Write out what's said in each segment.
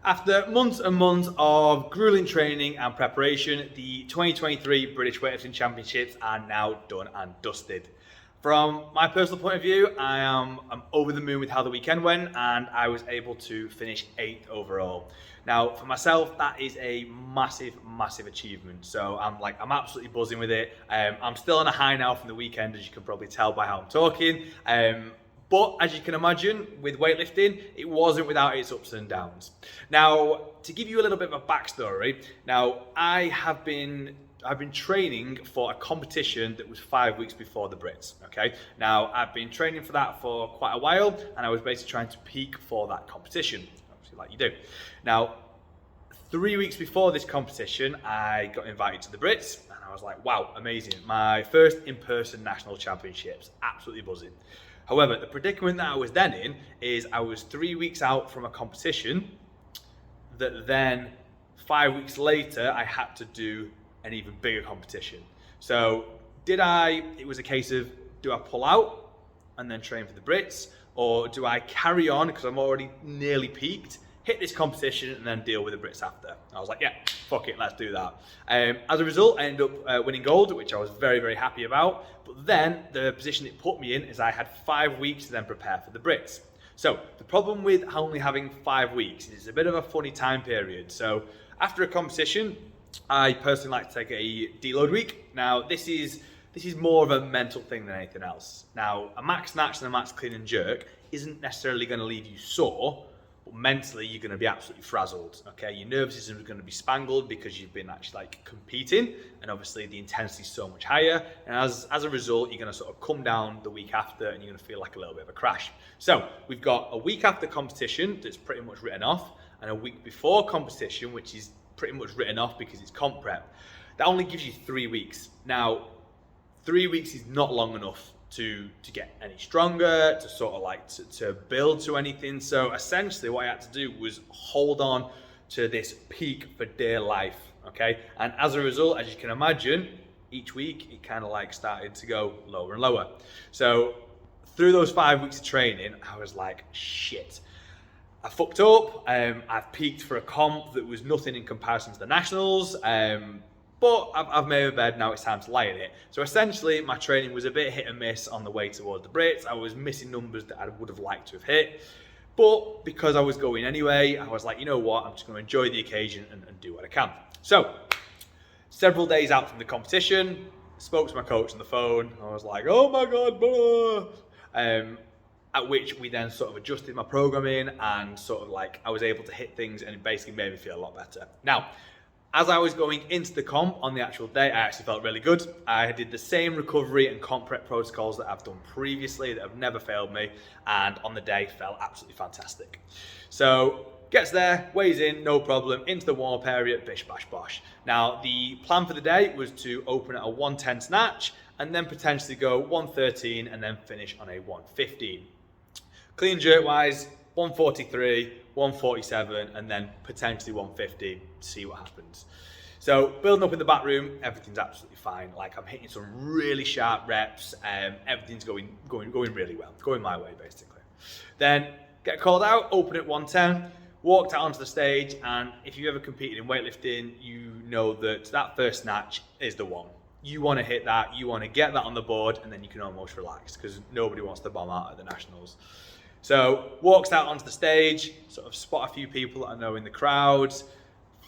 After months and months of grueling training and preparation, the 2023 British Weightlifting Championships are now done and dusted. From my personal point of view, I'm over the moon with how the weekend went, and I was able to finish 8th overall. Now, for myself, that is a massive, massive achievement. So I'm absolutely buzzing with it. I'm still on a high now from the weekend, as you can probably tell by how I'm talking. But as you can imagine, with weightlifting, it wasn't without its ups and downs. Now, to give you a little bit of a backstory, I've been training for a competition that was 5 weeks before the Brits, okay? Now, I've been training for that for quite a while, and I was basically trying to peak for that competition, obviously like you do. Now, 3 weeks before this competition, I got invited to the Brits, and I was like, wow, amazing. My first in-person national championships, absolutely buzzing. However, the predicament that I was then in is I was 3 weeks out from a competition that then 5 weeks later, I had to do an even bigger competition. So it was a case of, do I pull out and then train for the Brits, or do I carry on because I'm already nearly peaked, hit this competition and then deal with the Brits after? I was like, yeah, fuck it, let's do that. As a result, I ended up winning gold, which I was very, very happy about. But then the position it put me in is I had 5 weeks to then prepare for the Brits. So the problem with only having 5 weeks is it's a bit of a funny time period. So after a competition, I personally like to take a deload week. Now this is more of a mental thing than anything else. Now a max snatch and a max clean and jerk isn't necessarily going to leave you sore, but mentally you're going to be absolutely frazzled. Okay, your nervous system is going to be spangled because you've been actually competing, and obviously the intensity is so much higher. And as a result, you're going to sort of come down the week after, and you're going to feel like a little bit of a crash. So we've got a week after competition that's pretty much written off, and a week before competition, which is pretty much written off because it's comp prep. That only gives you 3 weeks. Now, 3 weeks is not long enough to get any stronger, to sort of to build to anything. So essentially what I had to do was hold on to this peak for dear life, okay? And as a result, as you can imagine, each week it kind of started to go lower and lower. So through those 5 weeks of training, I was like, shit. I fucked up. I've peaked for a comp that was nothing in comparison to the nationals. But I've made my bed, now it's time to lie in it. So essentially, my training was a bit hit and miss on the way towards the Brits. I was missing numbers that I would have liked to have hit. But because I was going anyway, I was like, you know what, I'm just going to enjoy the occasion and do what I can. So, several days out from the competition, spoke to my coach on the phone. I was like, oh my God, blah. At which we then sort of adjusted my programming and sort of I was able to hit things, and it basically made me feel a lot better. Now, as I was going into the comp on the actual day, I actually felt really good. I did the same recovery and comp prep protocols that I've done previously that have never failed me, and on the day felt absolutely fantastic. So gets there, weighs in, no problem, into the warm-up area, bish, bash, bosh. Now, the plan for the day was to open at a 110 snatch and then potentially go 113 and then finish on a 115. Clean jerk wise, 143, 147, and then potentially 150, see what happens. So building up in the back room, everything's absolutely fine. I'm hitting some really sharp reps, everything's going really well, going my way basically. Then get called out, open at 110, walked out onto the stage, and if you've ever competed in weightlifting, you know that first snatch is the one. You want to hit that, you want to get that on the board, and then you can almost relax because nobody wants to bomb out at the nationals. So walks out onto the stage, sort of spot a few people that I know in the crowds,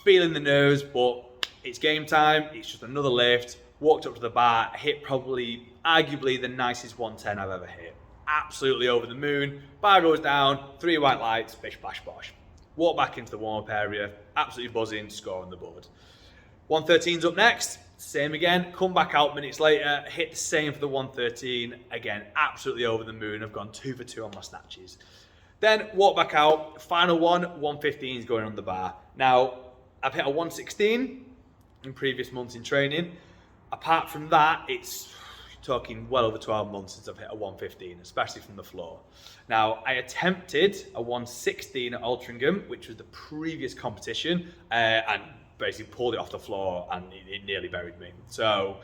feeling the nerves, but it's game time, it's just another lift. Walked up to the bar, hit probably, arguably the nicest 110 I've ever hit. Absolutely over the moon, bar goes down, 3 white lights, bish, bash, bosh. Walk back into the warm-up area, absolutely buzzing, score on the board. 113's up next. Same again, come back out minutes later, hit the same for the 113. Again, absolutely over the moon. I've gone 2 for 2 on my snatches. Then walk back out, final one, 115 is going on the bar. Now, I've hit a 116 in previous months in training. Apart from that, it's talking well over 12 months since I've hit a 115, especially from the floor. Now, I attempted a 116 at Altrincham, which was the previous competition, and basically pulled it off the floor, and it nearly buried me. So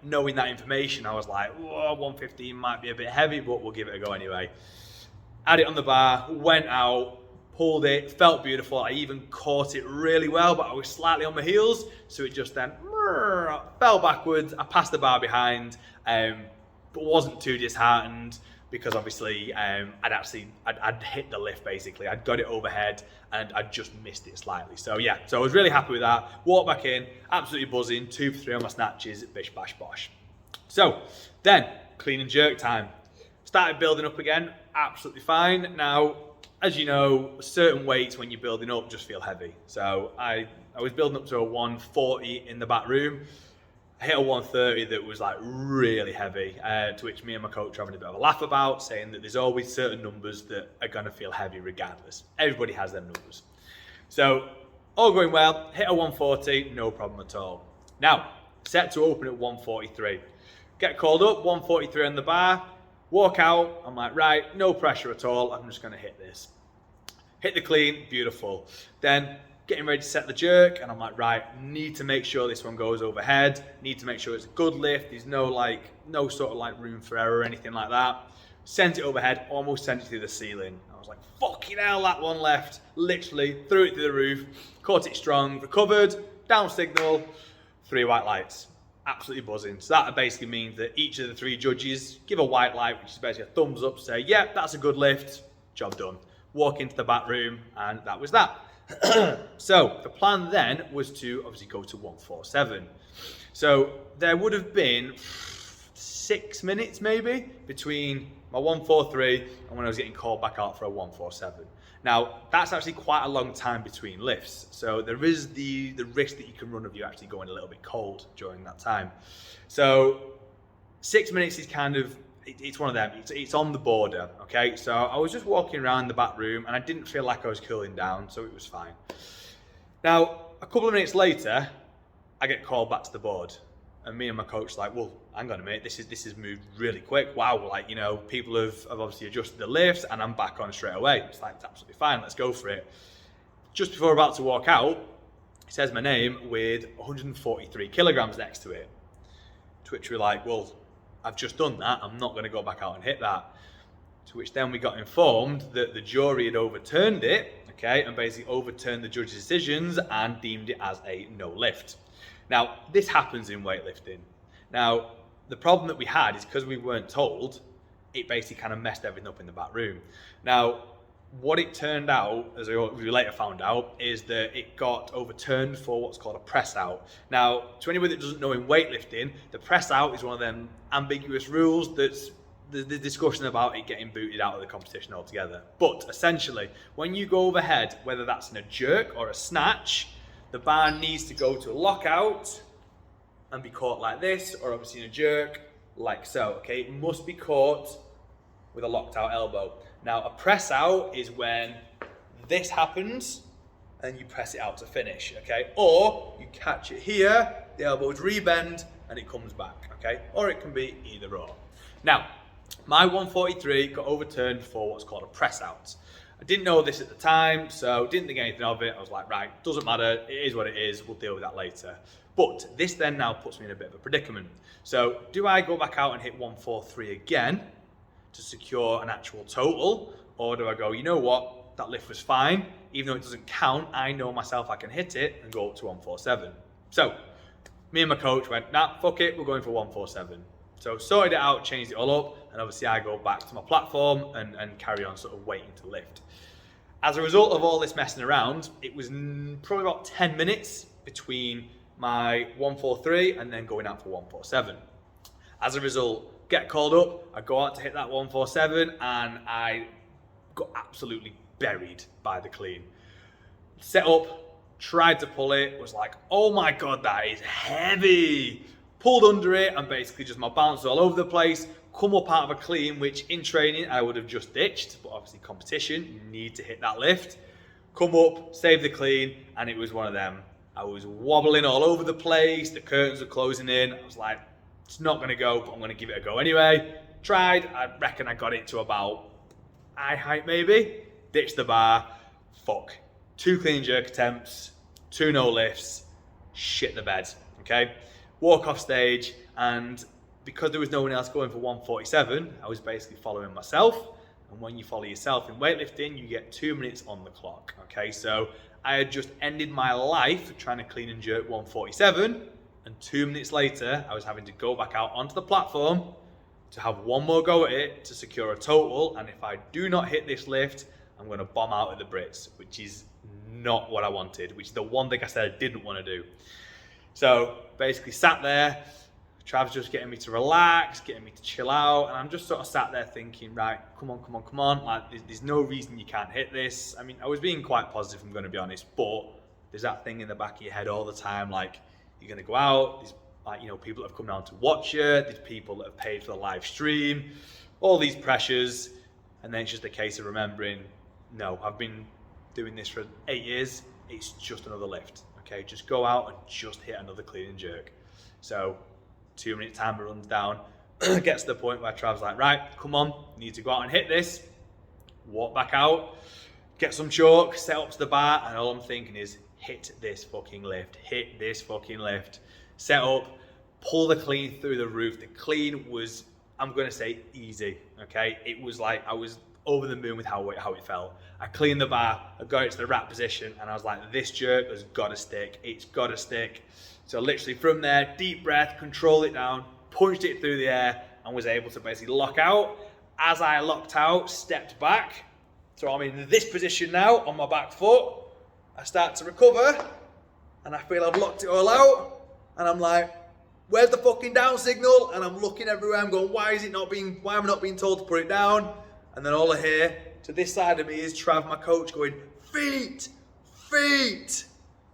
knowing that information, I was like, whoa, 115 might be a bit heavy, but we'll give it a go anyway. Had it on the bar, went out, pulled it, felt beautiful. I even caught it really well, but I was slightly on my heels, so it just then fell backwards. I passed the bar behind, but wasn't too disheartened because obviously I'd hit the lift basically. I'd got it overhead and I just missed it slightly. So yeah, so I was really happy with that. Walked back in, absolutely buzzing, 2 for 3 on my snatches, bish bash bosh. So then clean and jerk time. Started building up again, absolutely fine. Now, as you know, certain weights when you're building up just feel heavy. So I was building up to a 140 in the back room. I hit a 130 that was like really heavy, to which me and my coach are having a bit of a laugh about, saying that there's always certain numbers that are going to feel heavy regardless. Everybody has their numbers. So all going well, hit a 140, no problem at all. Now, set to open at 143. Get called up, 143 on the bar, walk out, I'm like, right, no pressure at all, I'm just going to hit this. Hit the clean, beautiful. Then getting ready to set the jerk, and I'm like, right, need to make sure this one goes overhead, need to make sure it's a good lift, there's no sort of like room for error or anything like that. Sent it overhead, almost sent it through the ceiling. I was like, fucking hell, that one left. Literally threw it through the roof, caught it strong, recovered, down signal, 3 white lights. Absolutely buzzing. So that basically means that each of the 3 judges give a white light, which is basically a thumbs up, say, yeah, that's a good lift, job done. Walk into the back room, and that was that. So the plan then was to obviously go to 147. So there would have been 6 minutes maybe between my 143 and when I was getting called back out for a 147. Now that's actually quite a long time between lifts. So there is the risk that you can run of you actually going a little bit cold during that time. So 6 minutes is kind of, it's one of them, it's on the border, okay? So I was just walking around the back room and I didn't feel like I was cooling down, so it was fine. Now, a couple of minutes later, I get called back to the board. And me and my coach like, well, hang on a minute, this has moved really quick. Wow, like, you know, people have obviously adjusted the lifts and I'm back on straight away. It's like, it's absolutely fine, let's go for it. Just before we're about to walk out, it says my name with 143 kilograms next to it. To which we're like, well, I've just done that, I'm not going to go back out and hit that. To which then we got informed that the jury had overturned it, okay, and basically overturned the judge's decisions and deemed it as a no lift. Now, this happens in weightlifting. Now, the problem that we had is because we weren't told, it basically kind of messed everything up in the back room. Now, what it turned out, as we later found out, is that it got overturned for what's called a press out. Now, to anybody that doesn't know in weightlifting, the press out is one of them ambiguous rules that's the discussion about it getting booted out of the competition altogether. But essentially, when you go overhead, whether that's in a jerk or a snatch, the bar needs to go to a lockout and be caught like this, or obviously in a jerk, like so, okay? It must be caught with a locked out elbow. Now, a press out is when this happens and you press it out to finish, okay? Or you catch it here, the elbows rebend and it comes back, okay? Or it can be either or. Now, my 143 got overturned for what's called a press out. I didn't know this at the time, so didn't think anything of it. I was like, right, doesn't matter, it is what it is, we'll deal with that later. But this then now puts me in a bit of a predicament. So do I go back out and hit 143 again to secure an actual total? Or do I go, you know what, that lift was fine, even though it doesn't count, I know myself I can hit it and go up to 147. So me and my coach went, nah, fuck it, we're going for 147. So sorted it out, changed it all up, and obviously I go back to my platform and carry on sort of waiting to lift. As a result of all this messing around, it was probably about 10 minutes between my 143 and then going out for 147. As a result, get called up, I go out to hit that 147 and I got absolutely buried by the clean. Set up, tried to pull it, was like, oh my God, that is heavy. Pulled under it and basically just my balance all over the place, come up out of a clean, which in training I would have just ditched, but obviously competition, you need to hit that lift. Come up, save the clean, and it was one of them. I was wobbling all over the place, the curtains were closing in, I was like, it's not gonna go, but I'm gonna give it a go anyway. Tried, I reckon I got it to about eye height maybe, ditched the bar, fuck. 2 clean jerk attempts, 2 no lifts, shit the bed, okay? Walk off stage, and because there was no one else going for 147, I was basically following myself, And when you follow yourself in weightlifting, you get 2 minutes on the clock. Okay, so I had just ended my life trying to clean and jerk 147, and 2 minutes later, I was having to go back out onto the platform to have one more go at it to secure a total. And if I do not hit this lift, I'm going to bomb out at the Brits, which is not what I wanted, which is the one thing I said I didn't want to do. So basically sat there, Trav's just getting me to relax, getting me to chill out, and I'm just sort of sat there thinking, right, come on, like there's no reason you can't hit this. I mean, I was being quite positive, I'm going to be honest, but there's that thing in the back of your head all the time, like you're going to go out, there's like, you know, people that have come down to watch you, there's people that have paid for the live stream, all these pressures, and then it's just a case of remembering, no, I've been doing this for 8 years, it's just another lift, okay? Just go out and just hit another clean and jerk. So 2 minute timer runs down, gets to the point where Trav's like, right, come on, you need to go out and hit this. Walk back out, get some chalk, set up to the bar, and all I'm thinking is, hit this fucking lift, hit this fucking lift. Set up, pull the clean through the roof. The clean was, I'm gonna say, easy, okay? It was like, I was over the moon with how it felt. I cleaned the bar, I got it to the wrap position, and I was like, this jerk has gotta stick, it's gotta stick. So literally from there, deep breath, control it down, punched it through the air, and was able to basically lock out. As I locked out, stepped back. So I'm in this position now, on my back foot. I start to recover, and I feel I've locked it all out, and I'm like, where's the fucking down signal? And I'm looking everywhere, I'm going, why am I not being told to put it down? And then all I hear to this side of me is Trav, my coach, going, feet, feet.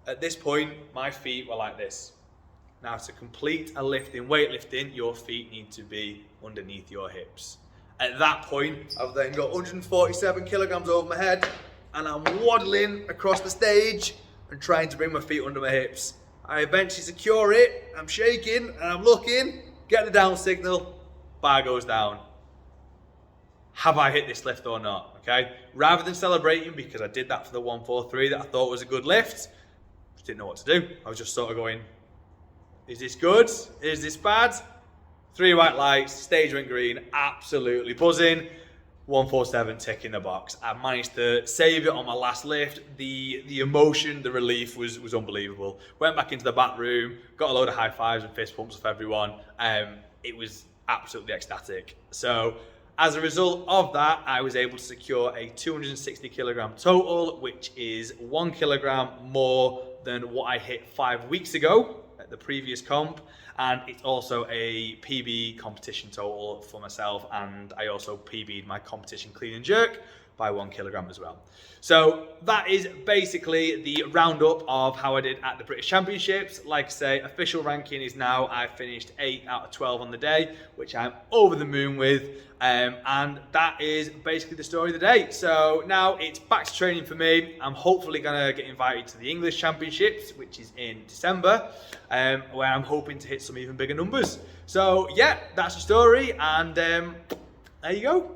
At this point, my feet were like this. Now, to complete a lift in weightlifting, your feet need to be underneath your hips. At that point, I've then got 147 kilograms over my head, and I'm waddling across the stage and trying to bring my feet under my hips. I eventually secure it, I'm shaking, and I'm looking, get the down signal, bar goes down. Have I hit this lift or not? Okay. Rather than celebrating because I did that for the 143 that I thought was a good lift, just didn't know what to do. I was just sort of going, is this good? Is this bad? 3 white lights, stage went green, absolutely buzzing. 147 tick in the box. I managed to save it on my last lift. The emotion, the relief was unbelievable. Went back into the back room, got a load of high fives and fist pumps off everyone. It was absolutely ecstatic. So as a result of that, I was able to secure a 260 kilogram total, which is 1 kilogram more than what I hit 5 weeks ago at the previous comp. And it's also a PB competition total for myself, and I also PB'd my competition clean and jerk by 1 kilogram as well. So that is basically the roundup of how I did at the British Championships. Like I say, official ranking is now I finished 8 out of 12 on the day, which I'm over the moon with. And that is basically the story of the day. So now it's back to training for me. I'm hopefully going to get invited to the English Championships, which is in December, where I'm hoping to hit some even bigger numbers. So yeah, that's the story, and there you go.